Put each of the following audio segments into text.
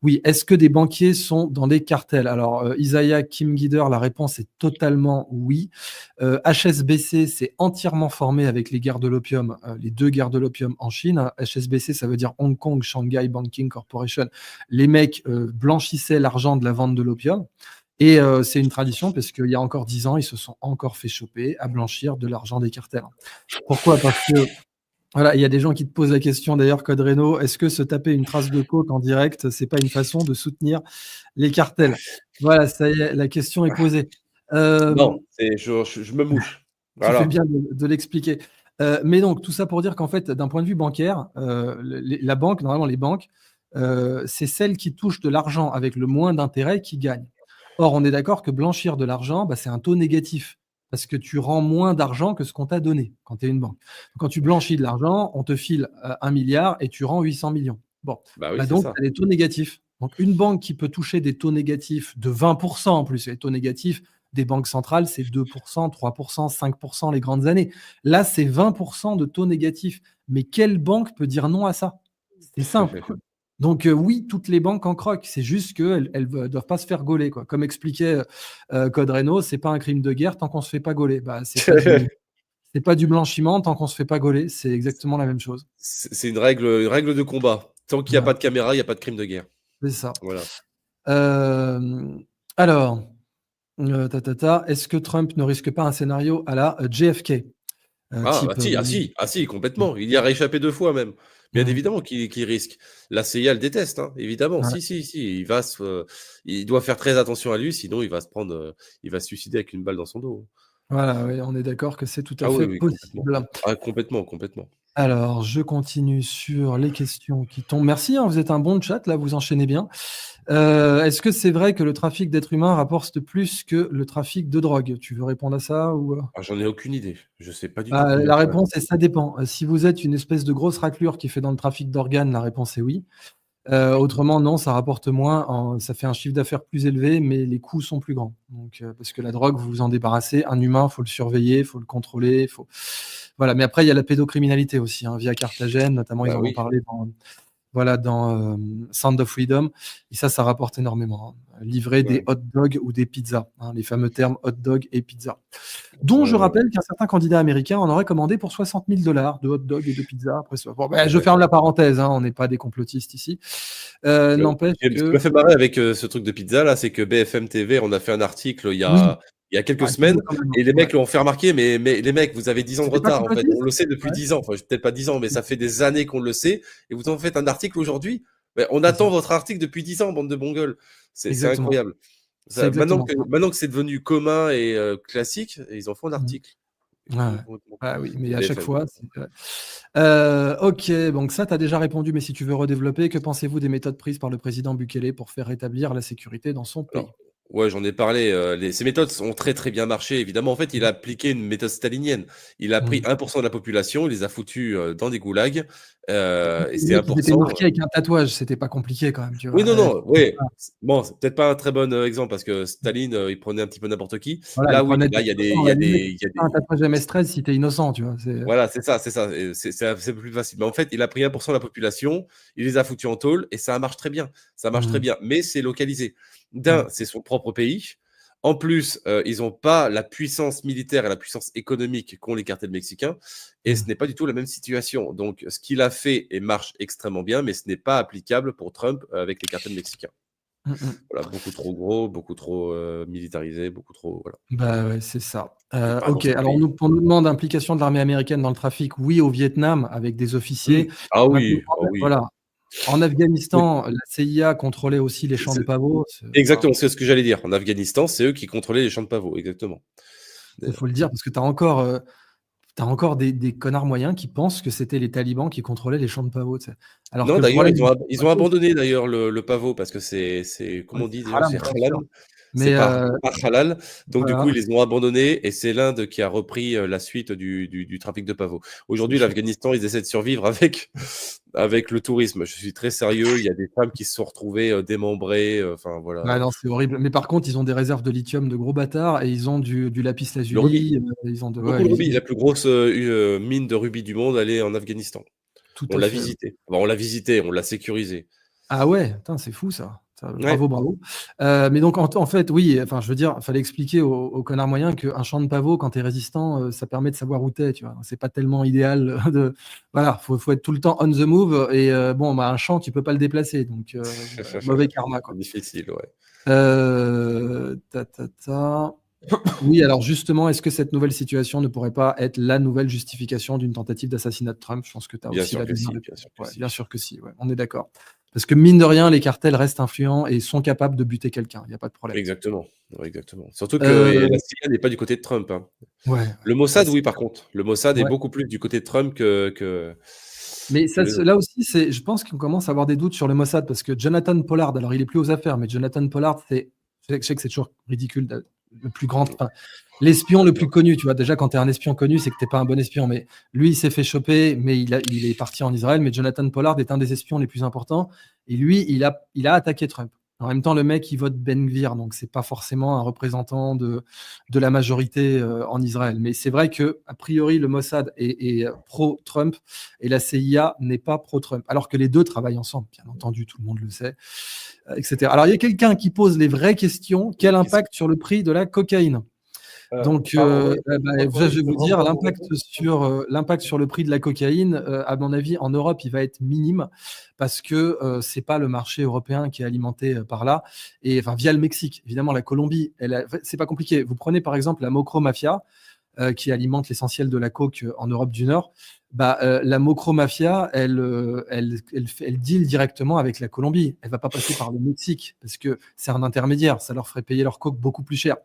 Oui, est-ce que des banquiers sont dans des cartels? Alors, Isaiah Kim Guider, la réponse est totalement oui. HSBC s'est entièrement formé avec les guerres de l'opium, les 2 guerres de l'opium en Chine, hein. HSBC, ça veut dire Hong Kong Shanghai Banking Corporation. Les mecs, blanchissaient l'argent de la vente de l'opium et c'est une tradition parce qu'il y a encore 10 ans, ils se sont encore fait choper à blanchir de l'argent des cartels. Pourquoi? Parce que voilà, il y a des gens qui te posent la question d'ailleurs, Code Reno, est-ce que se taper une trace de coke en direct, c'est pas une façon de soutenir les cartels? Voilà, ça y est, la question est posée. Non, Hem, je me mouche. Tu fais Voilà. bien de l'expliquer. Mais donc tout ça pour dire qu'en fait, d'un point de vue bancaire, la banque, normalement les banques, c'est celles qui touchent de l'argent avec le moins d'intérêt qui gagnent. Or, on est d'accord que blanchir de l'argent, bah, c'est un taux négatif parce que tu rends moins d'argent que ce qu'on t'a donné quand tu es une banque. Quand tu blanchis de l'argent, on te file, 1 000 000 000 et tu rends 800 millions. Bon, Bah oui, bah, c'est donc ça. tu as des taux négatifs. Donc une banque qui peut toucher des taux négatifs de 20 en plus, les taux négatifs des banques centrales, c'est 2 3 5 les grandes années. Là, c'est 20 de taux négatifs. Mais quelle banque peut dire non à ça? C'est simple. Donc oui, toutes les banques en croquent. C'est juste qu'elles elles doivent pas se faire gauler, quoi. Comme expliquait, Code Reno, c'est pas un crime de guerre tant qu'on se fait pas gauler. Bah, c'est pas du blanchiment tant qu'on se fait pas gauler. C'est exactement la même chose. C'est une règle de combat. Tant qu'il y a Ouais, pas de caméra, il y a pas de crime de guerre. c'est ça. Voilà. Alors, est-ce que Trump ne risque pas un scénario à la, JFK? Ah bah Type, si, ah si, complètement. Il y a rééchappé 2 fois même. Bien mmh, évidemment qu'il risque. La CIA le déteste, hein, évidemment. ouais. Si, si, si, il doit faire très attention à lui, sinon il va se suicider avec une balle dans son dos. Voilà, oui, on est d'accord que c'est tout à Ah oui, fait oui, complètement. possible. Ah complètement, complètement. Alors, je continue sur les questions qui tombent. Merci, hein, vous êtes un bon chat, là, vous enchaînez bien. Est-ce que c'est vrai que le trafic d'êtres humains rapporte plus que le trafic de drogue? Tu veux répondre à ça ou? Ah j'en ai aucune idée. Je sais pas du tout Bah, combien la ça réponse est ça dépend. Si vous êtes une espèce de grosse raclure qui fait dans le trafic d'organes, la réponse est oui. Autrement, non, ça rapporte moins, ça fait un chiffre d'affaires plus élevé, mais les coûts sont plus grands. Donc, parce que la drogue, vous vous en débarrassez. Un humain, faut le surveiller, faut le contrôler, faut voilà. Mais après, il y a la pédocriminalité aussi, hein, via Carthagène, notamment, ils bah en ont oui. parlé dans Sound of Freedom. Et ça rapporte énormément, hein. Livrer des Ouais. hot dogs ou des pizzas, hein, les fameux termes hot dog et pizza. Dont Ouais, je ouais, rappelle qu'un certain candidat américain en aurait commandé pour 60 000 de hot dogs et de pizzas. Après, bon, ben, je ferme la parenthèse, hein, on n'est pas des complotistes ici. ouais. N'empêche Ce qui m'a que fait marrer avec, ce truc de pizza là, c'est que BFM TV on a fait un article oui, il y a quelques ah, c'est semaines beau quand même, et les ouais. mecs l'ont fait remarquer, mais les mecs, vous avez 10 ans de C'était pas retard en fait. On complotiste? le sait depuis Ouais, 10 ans, enfin peut-être pas 10 ans, mais ça fait des années qu'on le sait et vous en faites un article aujourd'hui? Mais on c'est attend ça. votre article depuis 10 ans, bande de mongols. C'est Exactement. incroyable. C'est Ça exactement ça. maintenant que c'est devenu commun et classique, ils en font un Mmh. article. Ouais, ouais. Complètement con. Ah oui, mais à chaque BFM. fois, c'est ouais. OK, donc ça, tu as déjà répondu, mais si tu veux redévelopper, que pensez-vous des méthodes prises par le président Bukele pour faire rétablir la sécurité dans son pays? Alors, ouais, j'en ai parlé, ces méthodes ont très, très bien marché évidemment. En fait, il Mmh. a appliqué une méthode stalinienne. Il a pris Mmh. 1 de la population, il les a foutus, dans des goulags, et Les ces 1 mecs, ils étaient marqués avec un tatouage, c'était pas compliqué quand même, tu oui, vois? non, non, oui, Voilà, bon, c'est peut-être pas un très bon, exemple parce que Staline, il prenait un petit peu n'importe qui. voilà, ils Là, oui, prenaient là, des il y a des il innocents, y à a la limite, des il y a pas un des tatouage MS-13 si tu es innocent, tu vois? voilà, c'est ça et c'est plus facile. Mais en fait, il a pris 1 de la population, il les a foutus en tôle et ça marche très bien. Ça marche très Mmh. bien, mais c'est localisé. Mmh. C'est son propre pays. En plus, ils ont pas la puissance militaire et la puissance économique qu'ont les cartels mexicains et ce Mmh. n'est pas du tout la même situation. Donc ce qu'il a fait et marche extrêmement bien, mais ce n'est pas applicable pour Trump, avec les cartels mexicains. Mmh mh. Voilà, beaucoup trop gros, beaucoup trop, militarisé, beaucoup trop voilà Bah, ouais, c'est ça. et pas dans OK, son alors pays. on nous demande implication de l'armée américaine dans le trafic. Oui, au Vietnam avec des Mmh. officiers. Ah Maintenant, oui, ah oui. voilà, en Oui, Afghanistan, la CIA contrôlait aussi les champs de c'est pavots, enfin, exactement, c'est ce que j'allais dire. En Afghanistan, c'est eux qui contrôlaient les champs de pavots, exactement. il faut le dire parce que tu as encore des connards moyens qui pensent que c'était les talibans qui contrôlaient les champs de pavots, tu sais? Alors Non, que le d'ailleurs, problème ils des ont ab champs de ils ont pavots, abandonné d'ailleurs le pavot parce que c'est comment ouais, on c'est dit déjà? haram, C'est bien halal? sûr. C'est Mais pas halal, donc du coup, voilà, ils les ont abandonnés et c'est l'Inde qui a repris, la suite du trafic de pavots. c'est Aujourd'hui, génial. l'Afghanistan, ils essaient de survivre avec le tourisme. Je suis très sérieux, il y a des femmes qui se sont retrouvées, démembrées, enfin voilà, Ouais, non, c'est horrible. Mais par contre, ils ont des réserves de lithium de gros bâtards et ils ont du lapis le rubis, lazuli, ils ont de beaucoup ouais, de rubis. ils La plus grosse, mine de rubis du monde, elle est en Afghanistan. tout On à l'a fait. visité. Enfin, on l'a visité, on l'a sécurisé. Ah ouais, putain, c'est fou ça. Ouais, Bravo, bravo. Mais donc en fait, oui, enfin, je veux dire, fallait expliquer aux connards moyens qu'un champ de pavot, quand tu es résistant, ça permet de savoir où tu es, tu vois? C'est pas tellement idéal, de voilà, faut être tout le temps on the move et bon, bah, un champ, tu peux pas le déplacer donc mauvais karma, c'est quoi. difficile, ouais. Ta ta ta. Oui, alors justement, est-ce que cette nouvelle situation ne pourrait pas être la nouvelle justification d'une tentative d'assassinat de Trump? Je pense que tu as Bien aussi sûr la que deuxième si, bien réponse. sûr que Ouais, si. bien sûr que si, ouais, on est d'accord. Parce que mine de rien, les cartels restent influents et sont capables de buter quelqu'un, il y a pas de problème. Exactement, ouais, exactement. Surtout que la Heu, CIA n'est pas du côté de Trump, hein. ouais, ouais, Le ça Mossad, c'est oui, par contre. Le Mossad est ouais. beaucoup plus du côté de Trump Mais que ça les se autres. là aussi, je pense qu'on commence à avoir des doutes sur le Mossad parce que Jonathan Pollard, alors il est plus aux affaires, mais Jonathan Pollard, je sais que c'est toujours ridicule de le plus grand, Mmh. enfin, l'espion le plus connu, tu vois? Déjà, quand tu es un espion connu, c'est que tu es pas un bon espion, mais lui, il s'est fait choper, mais il est parti en Israël, mais Jonathan Pollard est un des espions les plus importants et lui, il a attaqué Trump. En même temps, le mec, il vote Ben Gvir, donc c'est pas forcément un représentant de la majorité, en Israël. Mais c'est vrai que a priori, le Mossad est pro-Trump et la CIA n'est pas pro-Trump, alors que les deux travaillent ensemble, bien entendu, tout le monde le sait, etc. Alors, il y a quelqu'un qui pose les vraies questions. Quel Qu'est-ce impact sur le prix de la cocaïne? Donc, pardon, je vais tu peux vous me dire, refaire ton l'impact sur le prix de la cocaïne, à mon avis, en Europe, il va être minime parce que c'est pas le marché européen qui est alimenté par là, et enfin via le Mexique. Évidemment, la Colombie, c'est pas compliqué. Vous prenez par exemple la Mocro Mafia, qui alimente l'essentiel de la coke en Europe du Nord. Bah, la Mocro Mafia, elle deal directement avec la Colombie. Elle va pas passer par le Mexique parce que c'est un intermédiaire. Ça leur ferait payer leur coke beaucoup plus cher.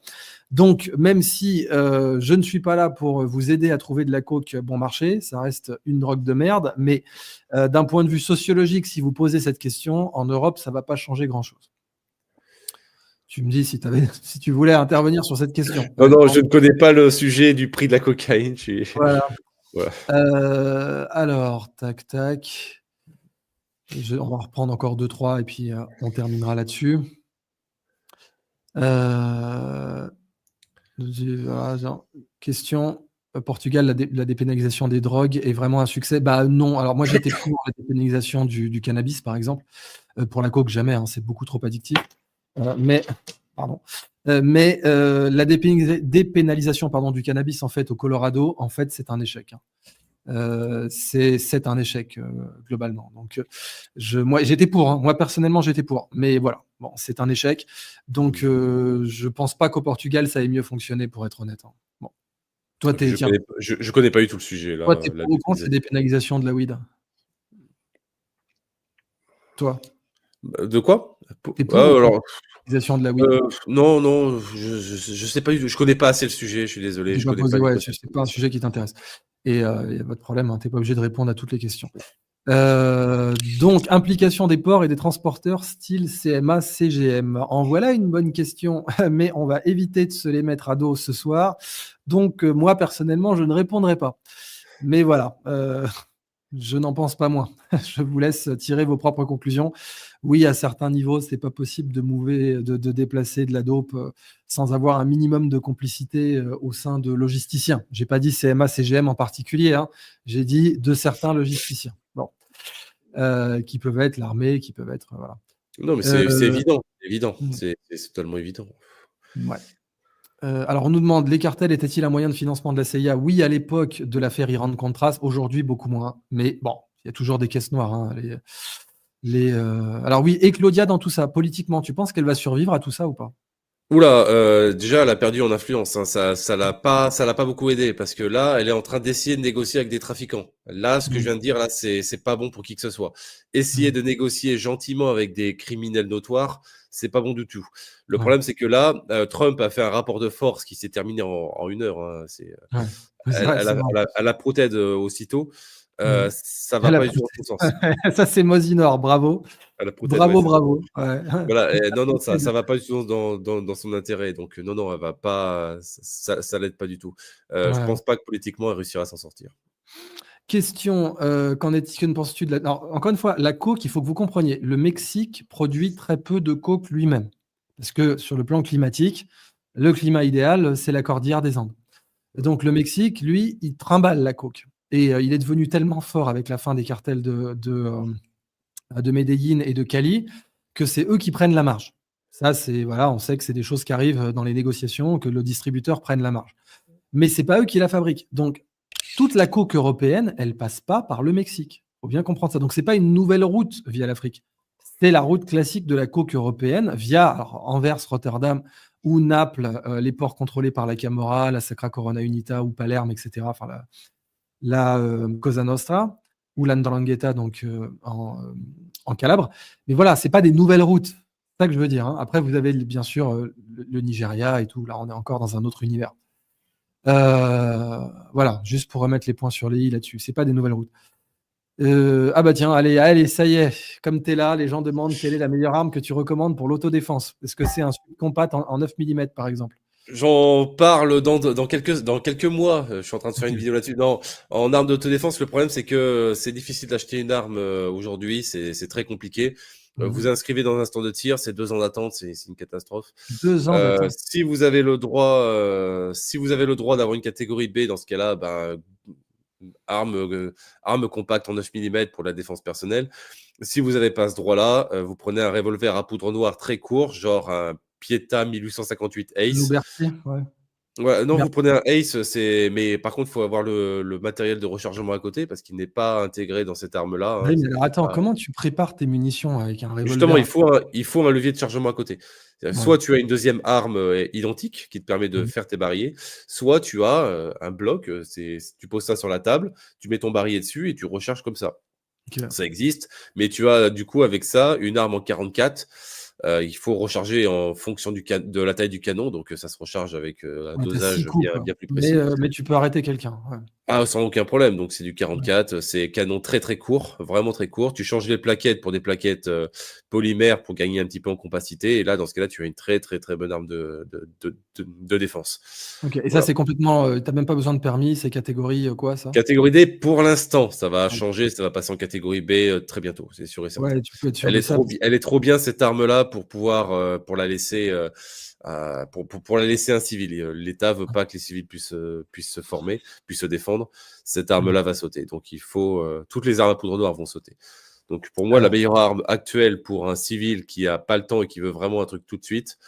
Donc, même si je ne suis pas là pour vous aider à trouver de la coke bon marché, ça reste une drogue de merde. Mais d'un point de vue sociologique, si vous posez cette question, en Europe, ça va pas changer grand-chose. Tu me dis si, si tu voulais intervenir sur cette question. Non, non, je ne connais pas le sujet du prix de la cocaïne, je suis Voilà. voilà. Alors, tac, tac. On va reprendre encore deux, trois, et puis on terminera là-dessus. Euh, Question. Portugal, la dépénalisation des drogues est vraiment un succès? Bah non. Alors moi, j'étais pour la dépénalisation du cannabis, par exemple. Pour la coke, jamais, hein, c'est beaucoup trop addictif. Mais, pardon. La dépénalisation, pardon, du cannabis, en fait, au Colorado, en fait, c'est un échec, hein. C'est un échec globalement. Donc, moi, j'étais pour, hein. Moi, personnellement, j'étais pour. Mais voilà, bon, c'est un échec. Donc, je pense pas qu'au Portugal, ça ait mieux fonctionné, pour être honnête, hein. Bon. Toi, Je tiens, connais pas je connais pas du tout le sujet toi, là, t'es la pour ou contre la dépénalisation. dépénalisation de la weed? Toi, Bah, de quoi? t'es pour ou Ah contre alors, la dépénalisation de la weed? non, non, je sais pas du tout, je connais pas assez le sujet, je suis désolé, J'ai je pas connais posé, pas du ouais, tout cette c'est pas un dépénalisation. sujet qui t'intéresse. Et il y a pas de problème, hein, tu pas obligé de répondre à toutes les questions. Donc, implication des ports et des transporteurs style CMA, CGM. En voilà une bonne question, mais on va éviter de se les mettre à dos ce soir. Donc, moi, personnellement, je ne répondrai pas. Mais voilà, je n'en pense pas moins. Je vous laisse tirer vos propres conclusions. Oui, à certains niveaux, c'est pas possible de déplacer de la dope sans avoir un minimum de complicité au sein de logisticiens. J'ai pas dit CMA, CGM en particulier, hein. J'ai dit de certains logisticiens. Bon, qui peuvent être l'armée, qui peuvent être voilà. Non, mais Euh, c'est évident, mm, c'est totalement évident. ouais. Alors, on nous demande, les cartels étaient-ils un moyen de financement de la CIA? Oui, à l'époque de l'affaire Iran-Contras. Aujourd'hui, beaucoup moins. Mais bon, il y a toujours des caisses noires, hein. Alors oui, et Claudia dans tout ça, politiquement, tu penses qu'elle va survivre à tout ça ou pas? Ouh là, déjà, elle a perdu en influence, hein. Ça l'a pas beaucoup aidé parce que là, elle est en train d'essayer de négocier avec des trafiquants. Là, ce que je Mm, viens de dire là, c'est pas bon pour qui que ce soit. Essayer mm, de négocier gentiment avec des criminels notoires, c'est pas bon du tout. Le ouais, problème, c'est que là, Trump a fait un rapport de force qui s'est terminé en 1 heure, hein. ouais. C'est vrai, c'est vrai. Elle a protède, aussitôt. Mm. Ça va Elle a pas du tout dans protesté. son sens. Ça, c'est Mosinor, bravo. Elle a protède, ouais, Bravo, c'est ça. bravo. Ouais. Voilà, Elle a non, non, protesté. ça va pas du tout dans son intérêt. Donc, non, non, elle va pas, ça l'aide pas du tout. Je Ouais. pense pas que politiquement, elle réussira à s'en sortir. Question, que ne penses-tu de la... Alors, encore une fois, la coke, il faut que vous compreniez, le Mexique produit très peu de coke lui-même. Parce que sur le plan climatique, le climat idéal, c'est la cordillère des Andes. Donc le Mexique, lui, il trimballe la coke. Et il est devenu tellement fort avec la fin des cartels de Medellín et de Cali, que c'est eux qui prennent la marge. Ça, voilà, on sait que c'est des choses qui arrivent dans les négociations, que le distributeur prenne la marge. Mais c'est pas eux qui la fabriquent. Donc, toute la coke européenne, elle passe pas par le Mexique. Faut bien comprendre ça. Donc, c'est pas une nouvelle route via l'Afrique. C'est la route classique de la coke européenne via Anvers, Rotterdam ou Naples, les ports contrôlés par la Camorra, la Sacra Corona Unita ou Palerme, etc. Enfin, la Cosa Nostra ou l'Andrangheta, donc en Calabre. Mais voilà, c'est pas des nouvelles routes. C'est ça que je veux dire. Hein. Après, vous avez bien sûr le Nigeria et tout. Là, on est encore dans un autre univers. Voilà, juste pour remettre les points sur les i là-dessus. C'est pas des nouvelles routes. Ah bah tiens, allez, ça y est. Comme tu es là, les gens demandent quelle est la meilleure arme que tu recommandes pour l'autodéfense. Est-ce que c'est un compat en 9 mm par exemple? J'en parle dans quelques mois. Je suis en train de faire Ok. une vidéo là-dessus. Non, en arme d'autodéfense, le problème c'est que c'est difficile d'acheter une arme aujourd'hui. C'est très compliqué. Vous inscrivez dans un stand de tir, c'est 2 ans d'attente, c'est une catastrophe. 2 ans d'attente. Si vous avez le droit d'avoir une catégorie B, dans ce cas-là, ben, arme compacte en 9 mm pour la défense personnelle. Si vous n'avez pas ce droit-là, vous prenez un revolver à poudre noire très court, genre un Pietta 1858 Ace. Loubertier, ouais. Ouais, non, vous Merci. prenez un Ace, mais par contre, il faut avoir le matériel de rechargement à côté parce qu'il n'est pas intégré dans cette arme-là. Oui, Hein, mais alors attends, comment tu prépares tes munitions avec un Justement, revolver? il faut un levier de chargement à côté. Ouais. Soit tu as une deuxième arme identique qui te permet de faire tes barillet, soit tu as un bloc, tu poses ça sur la table, tu mets ton barillet dessus et tu recharges comme ça. Ok. Ça existe, mais tu as du coup avec ça une arme en 44. Il faut recharger en fonction de la taille du canon, donc ça se recharge avec un Ouais, t'as 6 dosage coups, quoi. bien plus précis. Mais tu peux arrêter quelqu'un. Ouais. Ah, sans aucun problème. Donc, c'est du Ouais. 44. C'est canon très, très court, vraiment très court. Tu changes les plaquettes pour des plaquettes polymères pour gagner un petit peu en compacité. Et là, dans ce cas-là, tu as une très, très, très bonne arme de défense. Ok. Et ça, Voilà. c'est complètement. T'as même pas besoin de permis, c'est catégorie quoi, ça? Catégorie D, pour l'instant, ça va Ouais, changer. Ça va passer en catégorie B très bientôt, c'est sûr et certain. ouais, tu peux être sûr de ça. Elle est trop bien, cette arme-là, pour pouvoir, pour la laisser. Pour la laisser un civil. L'État veut pas que les civils puissent se former, puissent se défendre. Cette arme-là va sauter. Donc il faut toutes les armes à poudre noire vont sauter. Donc pour moi, la Alors, meilleure arme actuelle pour un civil qui a pas le temps et qui veut vraiment un truc tout de suite,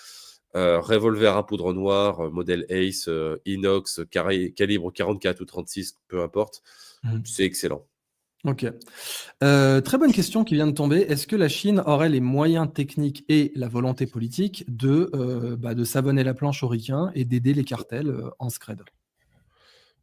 revolver à poudre noire, modèle Ace, inox, calibre 44 ou 36, peu importe, c'est excellent. ok. Très bonne question qui vient de tomber. Est-ce que la Chine aurait les moyens techniques et la volonté politique de savonner la planche aux ricains et d'aider les cartels en scred?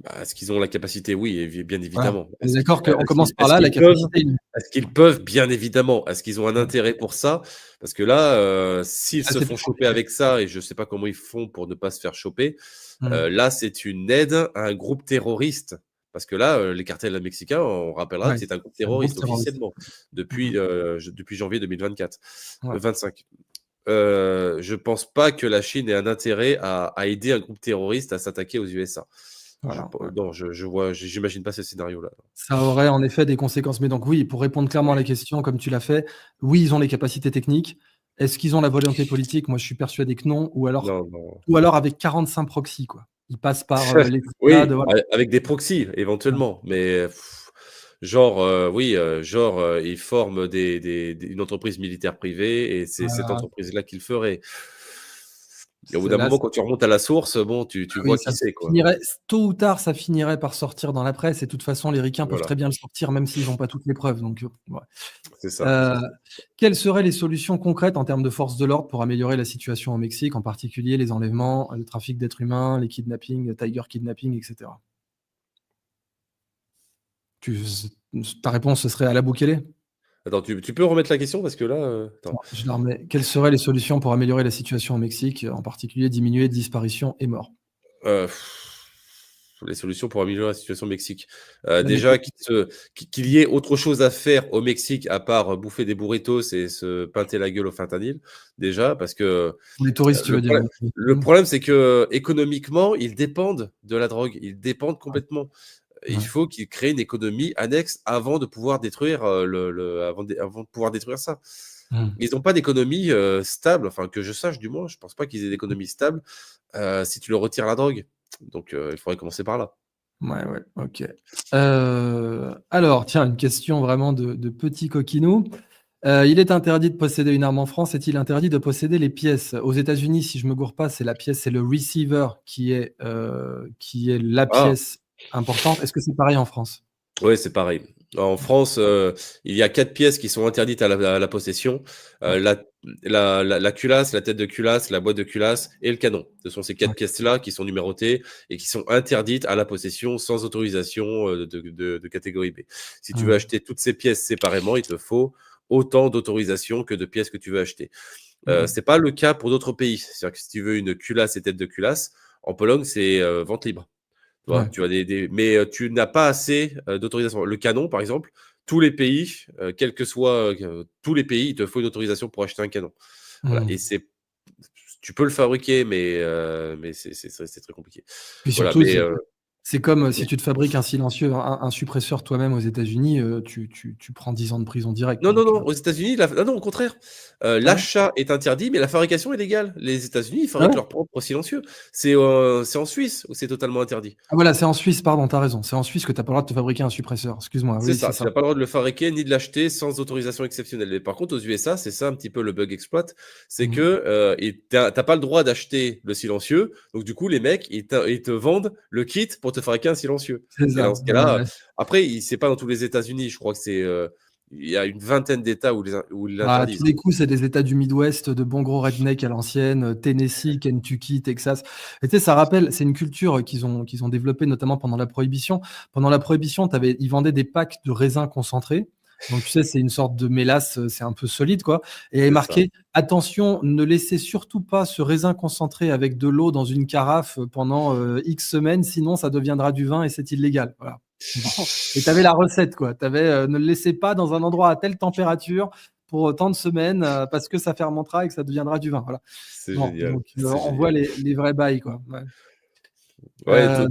Bah, est-ce qu'ils ont la capacité? Oui, bien Voilà. évidemment. On est d'accord qu'on commence par Est-ce là, la qu'ils peuvent? capacité. Est-ce qu'ils peuvent? Bien évidemment. Est-ce qu'ils ont un Ouais. intérêt pour ça? Parce que là, s'ils Ah, se c'est font plus choper compliqué. avec ça, et je ne sais pas comment ils font pour ne pas se faire choper, Hmm. là, c'est une aide à un groupe terroriste. Parce que là, les cartels mexicains, on rappellera Ouais, que c'est un groupe c'est un groupe terroriste terroriste. officiellement Mhm. depuis janvier 2024, Ouais. 25. Je pense pas que la Chine ait un intérêt à aider un groupe terroriste à s'attaquer aux USA. Voilà, ouais. Non, j'imagine pas ce scénario-là. Ça aurait en effet des conséquences. Mais donc oui, pour répondre clairement à la question, comme tu l'as fait, oui, ils ont les capacités techniques. Est-ce qu'ils ont la volonté politique? Moi, je suis persuadé que non. Non, non. Ou alors avec 45 proxys, quoi. Ils passent par l'escalade. Oui, Voilà. avec des proxys, Ouais. éventuellement, mais genre, oui, genre, ils forment une entreprise militaire privée et c'est cette Voilà. entreprise-là qui le ferait. Et au bout d'un Là, moment, quand tu remontes à la source, bon, tu oui, vois qui ça c'est, quoi. finirait, tôt ou tard, ça finirait par sortir dans la presse. Et de toute façon, les ricains peuvent Voilà, très bien le sortir, même s'ils n'ont pas toutes les preuves. Donc, ouais. c'est ça. Euh, Quelles seraient les solutions concrètes en termes de force de l'ordre pour améliorer la situation au Mexique, en particulier les enlèvements, le trafic d'êtres humains, les kidnappings, tiger kidnapping, etc. Tu- Ta réponse, ce serait à la Bukele? Attends, tu peux remettre la question parce que là, attends. Bon, je la remets. Quelles seraient les solutions pour améliorer la situation au Mexique, en particulier diminuer disparitions et morts? Heu, les solutions pour améliorer la situation au Mexique. La Déjà méthode. qu'il y ait autre chose à faire au Mexique à part bouffer des burritos et se pinter la gueule au fentanyl, déjà parce que, Pour les touristes, tu le veux dire? problème le problème c'est qu'économiquement, ils dépendent de la drogue, ils dépendent Ouais, complètement. Il ouais, faut qu'ils créent une économie annexe avant de pouvoir détruire, avant de pouvoir détruire ça. mmh. Ils n'ont pas d'économie, stable, enfin que je sache du moins, je pense pas qu'ils aient d'économie stable, si tu leur retires la drogue. Donc il faudrait commencer par là. Ouais, ouais, OK. Alors tiens, une question vraiment de petit coquinou. Il est interdit de posséder une arme en France. Est-il interdit de posséder les pièces? Aux États-Unis, si je me gourre pas, c'est la pièce, c'est le receiver qui est la Ah, pièce importante. Est-ce que c'est pareil en France? ouais, c'est pareil. En France, il y a 4 pièces qui sont interdites à la possession. Ouais, La culasse, la tête de culasse, la boîte de culasse et le canon. Ce sont ces 4 ouais. pièces-là qui sont numérotées et qui sont interdites à la possession sans autorisation de catégorie B. Si tu veux Mmh. acheter toutes ces pièces séparément, il te faut autant d'autorisation que de pièces que tu veux acheter. Mmh. C'est pas le cas pour d'autres pays. C'est-à-dire que si tu veux une culasse et tête de culasse, en Pologne, c'est vente libre. Tu vois, Ouais. mais tu n'as pas assez d'autorisation. Le canon, par exemple, tous les pays, quels que soient tous les pays, il te faut une autorisation pour acheter un canon. Voilà. Mmh. Et tu peux le fabriquer, mais c'est très compliqué. Puis Voilà. surtout, c'est comme si Mais tu te fabriques un silencieux, un suppresseur toi-même aux États-Unis, tu prends 10 ans de prison direct. non, non, Donc, non, aux États-Unis, non, non, au contraire. ah ouais? L'achat est interdit, mais la fabrication est légale. Les États-Unis, ils Ah fabriquent ouais? leur propre silencieux. C'est en Suisse où c'est totalement interdit. Ah voilà, c'est en Suisse, pardon, t'as raison. C'est en Suisse que t'as pas le droit de te fabriquer un suppresseur. Excuse-moi, C'est oui, c'est ça, tu ça. n'as pas le droit de le fabriquer ni de l'acheter sans autorisation exceptionnelle. Mais par contre, aux USA, c'est ça un petit peu le bug exploit, c'est Mmh. que t'as pas le droit d'acheter le silencieux, donc du coup, les mecs, ils te vendent le kit pour te fabriquer un silencieux. C'est Et dans ça, ce ouais, cas-là, ouais. après, c'est pas dans tous les États-Unis, je crois que il y a une vingtaine d'États où ils À tous l'interdisent. les coups, c'est des États du Midwest, de bons gros rednecks à l'ancienne, Tennessee, Kentucky, Texas. Et tu sais, ça rappelle, c'est une culture qu'ils ont développée notamment pendant la Prohibition. Pendant la Prohibition, ils vendaient des packs de raisins concentrés. Donc, tu sais, c'est une sorte de mélasse, c'est un peu solide, quoi. Et il y avait C'est ça. marqué, attention, ne laissez surtout pas ce raisin concentré avec de l'eau dans une carafe pendant X semaines, sinon ça deviendra du vin et c'est illégal. Voilà. Bon. Et tu avais la recette, quoi. Tu avais ne le laissez pas dans un endroit à telle température pour tant de semaines parce que ça fermentera et que ça deviendra du vin. Voilà. C'est Bon, génial. donc C'est on voit génial. les vrais bails, quoi. Ouais. Ouais, Euh,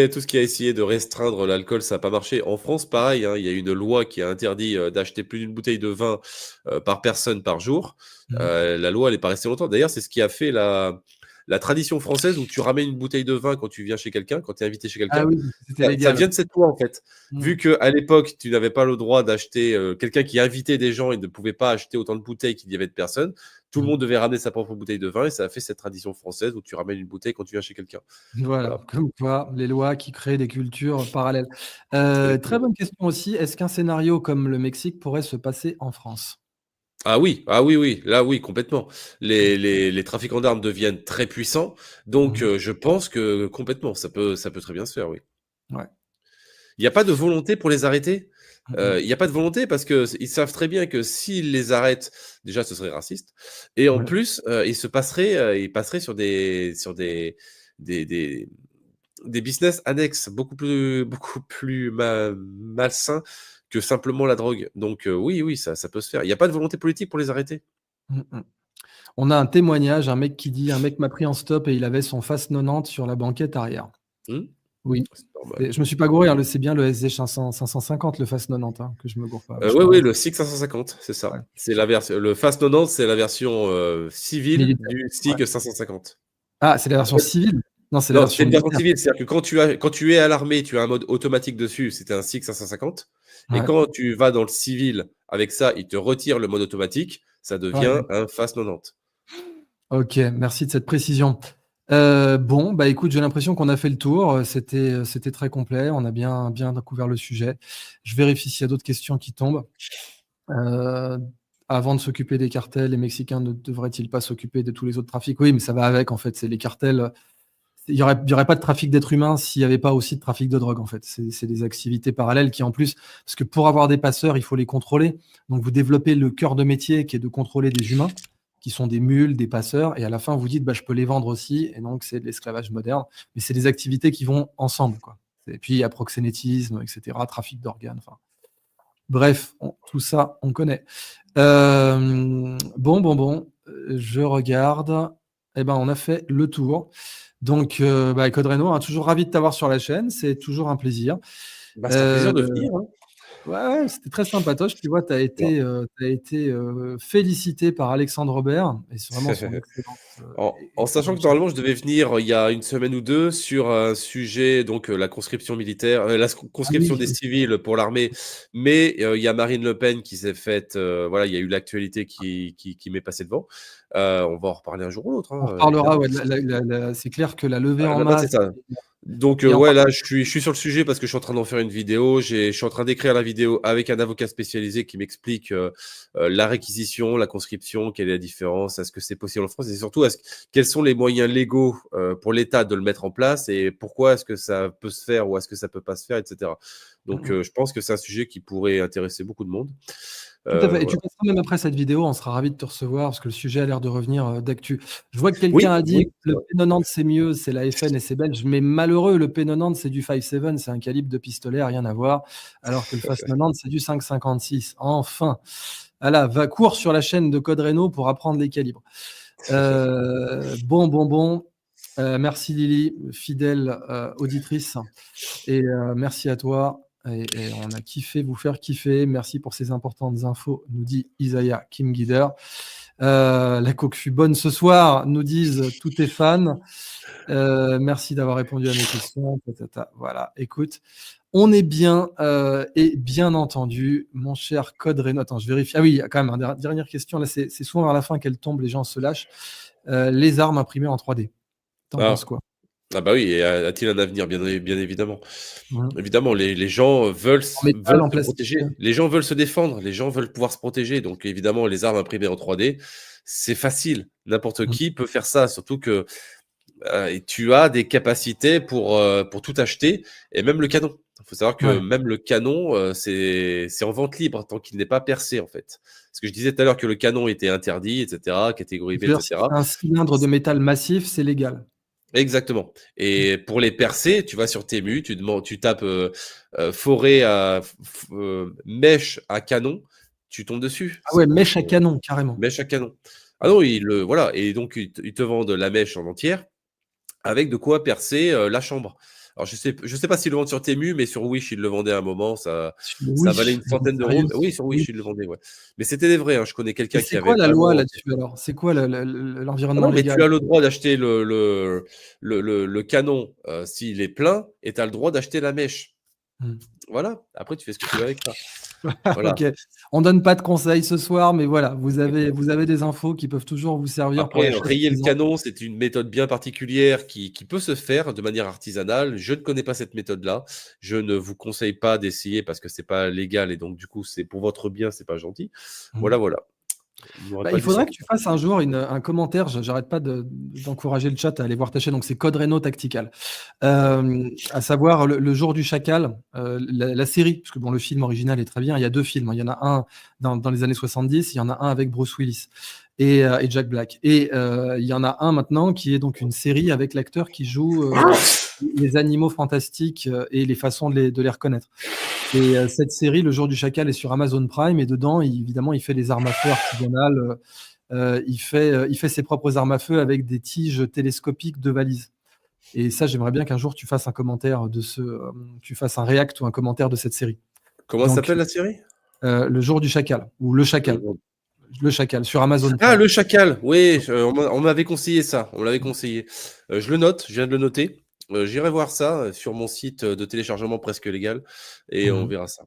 tout ce qui a essayé de restreindre l'alcool, ça n'a pas marché. En France, pareil, hein, il y a une loi qui a interdit d'acheter plus d'une bouteille de vin par personne par jour. mmh. La loi, elle n'est pas restée longtemps. D'ailleurs, c'est ce qui a fait la tradition française où tu ramènes une bouteille de vin quand tu viens chez quelqu'un, quand tu es invité chez Ah quelqu'un. oui, c'était Ça légal. vient de cette loi, en fait. Mmh. Vu qu'à l'époque, tu n'avais pas le droit d'acheter, quelqu'un qui invitait des gens et ne pouvait pas acheter autant de bouteilles qu'il y avait de personnes, tout le Mmh. monde devait ramener sa propre bouteille de vin et ça a fait cette tradition française où tu ramènes une bouteille quand tu viens chez quelqu'un. Voilà, Voilà. comme quoi les lois qui créent des cultures parallèles. Très Exactement. bonne question aussi. Est-ce qu'un scénario comme le Mexique pourrait se passer en France? Ah oui, oui, là oui, complètement. Les trafiquants d'armes deviennent très puissants, donc Mmh. je pense que complètement, ça peut très bien se faire, oui. Ouais. Il n'y a pas de volonté pour les arrêter. Mmh mh. Il n'y a pas de volonté parce que ils savent très bien que s'ils les arrêtent, déjà ce serait raciste et en Ouais. plus, ils passeraient des des des business annexes beaucoup plus malsains que simplement la drogue. Donc oui, oui, ça peut se faire. Il n'y a pas de volonté politique pour les arrêter. Mmh mh. On a un témoignage, un mec qui dit: «Un mec m'a pris en stop et il avait son FAS 90 sur la banquette arrière». Mmh? Oui, C'est normal. je me suis pas gouré, hein, c'est bien le SG 550, le FAS 90, hein, que je me gourre pas. Je Oui, crois, oui, hein. le SIG 550, c'est ça. Ouais, C'est la version le FAS 90, c'est la version, civile militaire. du Ouais. SIG 550. Ah, c'est la En version fait civile? Non, c'est la non, c'est version une version militaire. civile, c'est-à-dire que quand tu es à l'armée, tu as un mode automatique dessus, c'était un SIG 550 et Ouais. quand tu vas dans le civil avec ça, il te retire le mode automatique, ça devient Ouais. un FAS 90. OK, merci de cette précision. Bon, bah, écoute, j'ai l'impression qu'on a fait le tour, c'était très complet, on a bien couvert le sujet. Je vérifie s'il y a d'autres questions qui tombent. Heu, Avant de s'occuper des cartels, les Mexicains ne devraient-ils pas s'occuper de tous les autres trafics? Oui, mais ça va avec en fait, c'est les cartels, il y aurait pas de trafic d'êtres humains s'il y avait pas aussi de trafic de drogue en fait. C'est des activités parallèles qui en plus parce que pour avoir des passeurs, il faut les contrôler. Donc vous développez le cœur de métier qui est de contrôler des humains, qui sont des mules, des passeurs et à la fin vous dites: «Bah, je peux les vendre aussi» et donc c'est de l'esclavage moderne. Mais c'est des activités qui vont ensemble, quoi. Et puis il y a proxénétisme et cetera, trafic d'organes, enfin bref, tout ça, on connaît. Bon, je regarde. Eh ben, on a fait le tour. Donc, Code Reno, hein, toujours ravi de t'avoir sur la chaîne. C'est toujours un plaisir. Bah, c'est un Euh, plaisir de venir, hein. Ouais, c'était très sympatoche. Tu vois, tu as Voilà. été, félicité par Alexandre Robert et c'est vraiment son excellence, En sachant que excellente chaîne. normalement je devais venir il y a une semaine ou deux sur un sujet, donc la conscription militaire, Ah conscription oui, des oui. civils pour l'armée, mais il y a Marine Le Pen qui s'est faite, voilà, il y a eu l'actualité qui m'est passée devant. On va en reparler un jour ou l'autre, On hein, reparlera, évidemment. ouais, c'est clair que la levée en Là-bas, c'est masse ça. Donc, et en ouais, part là, je suis sur le sujet parce que je suis en train d'en faire une vidéo. Je suis en train d'écrire la vidéo avec un avocat spécialisé qui m'explique la réquisition, la conscription, quelle est la différence, est-ce que c'est possible en France et surtout, quels sont les moyens légaux pour l'État de le mettre en place et pourquoi est-ce que ça peut se faire ou est-ce que ça peut pas se faire, etc. Donc, mmh. je pense que c'est un sujet qui pourrait intéresser beaucoup de monde. Tout à fait et tu Voilà. passeras même après cette vidéo, on sera ravis de te recevoir parce que le sujet a l'air de revenir, d'actu. Je vois que quelqu'un Oui, a dit: oui, c'est «Le vrai. P90 c'est mieux, c'est la FN et c'est belge», mais malheureux, le P90 c'est du 5.7, c'est un calibre de pistolet, rien à voir, alors que le FAS 90 c'est du 5.56. Enfin! Voilà, va cours sur la chaîne de Code Reno pour apprendre les calibres. Bon. Merci Lily, fidèle, auditrice et merci à toi et on a kiffé vous faire kiffer. Merci pour ces importantes infos, nous dit Isaiah Kimguider. La coque fut bonne ce soir, nous disent tous tes fans. Merci d'avoir répondu à mes questions. Voilà, écoute, on est bien et bien entendu, mon cher Code Reno. Attends, je vérifie. Ah oui, il y a quand même une dernière question. Là, c'est souvent à la fin qu'elle tombe, les gens se lâchent. Les armes imprimées en 3D. T'en penses Ah. quoi? Ah bah oui, et a-t-il un avenir? Bien évidemment. Mmh. Évidemment, les gens En métal, veulent en se plastique? protéger. Les gens veulent se défendre. Les gens veulent pouvoir se protéger. Donc évidemment, les armes imprimées en 3D, c'est facile. N'importe Mmh. qui peut faire ça. Surtout que et tu as des capacités pour tout acheter et même le canon. Il faut savoir que Ouais. même le canon, c'est en vente libre tant qu'il n'est pas percé en fait. Parce que je disais tout à l'heure que le canon était interdit, etc., catégorie B, C'est-à-dire si etc. c'est un cylindre de métal massif, c'est légal? Exactement. Mmh. Et pour les percer, tu vas sur Temu, tu tapes forêt à mèche à canon, tu tombes dessus. Ah ouais, C'est bon, mèche à canon, carrément. mèche à canon. Ah non, voilà, et donc ils te vendent la mèche en entière avec de quoi percer la chambre. Alors je sais pas s'ils le vendent sur Temu, mais sur Wish ils le vendaient à un moment, ça valait Wish, une centaine d'euros. sérieux? Oui, sur Wish ils le Wish. vendaient, ouais. Mais c'était des vrais, hein. Je connais Et quelqu'un qui c'est avait quoi la loi vraiment. là-dessus alors? C'est quoi Ah l'environnement non, mais légal? tu as le droit d'acheter le canon s'il est plein, et tu as le droit d'acheter la mèche. Mmh. Voilà, après tu fais ce que tu veux avec ça. Voilà. OK. On donne pas de conseils ce soir, mais voilà, vous avez des infos qui peuvent toujours vous servir pour Après, l'achat de rayer le maison. canon, c'est une méthode bien particulière qui peut se faire de manière artisanale. Je ne connais pas cette méthode-là. Je ne vous conseille pas d'essayer parce que c'est pas légal et donc du coup, c'est pour votre bien, c'est pas gentil. Mmh. Voilà, voilà. Vous n'aurez Bah, pas il du faudrait sang. que tu fasses un jour un commentaire, j'arrête pas d'encourager le chat à aller voir ta chaîne, donc c'est Code Reno Tactical. À savoir le jour du chacal, la série, parce que bon, le film original est très bien, il y a 2 films, hein. Il y en a un dans les années 70, il y en a un avec Bruce Willis et Jack Black et il y en a un maintenant qui est donc une série avec l'acteur qui joue, les animaux fantastiques, et les façons de les reconnaître. Et cette série, Le Jour du Chacal, est sur Amazon Prime et dedans, évidemment, il fait des armes à feu artisanales. Il fait ses propres armes à feu avec des tiges télescopiques de valise. Et ça, j'aimerais bien qu'un jour tu fasses un commentaire tu fasses un react ou un commentaire de cette série. Comment Donc, s'appelle la série? Le Jour du Chacal ou Le Chacal. Le- Le Chacal sur Amazon Ah, Prime. le chacal. Oui, on m'avait conseillé ça. On l'avait conseillé. Je le note, je viens de le noter. J'irai voir ça sur mon site de téléchargement presque légal et on Mmh. verra ça.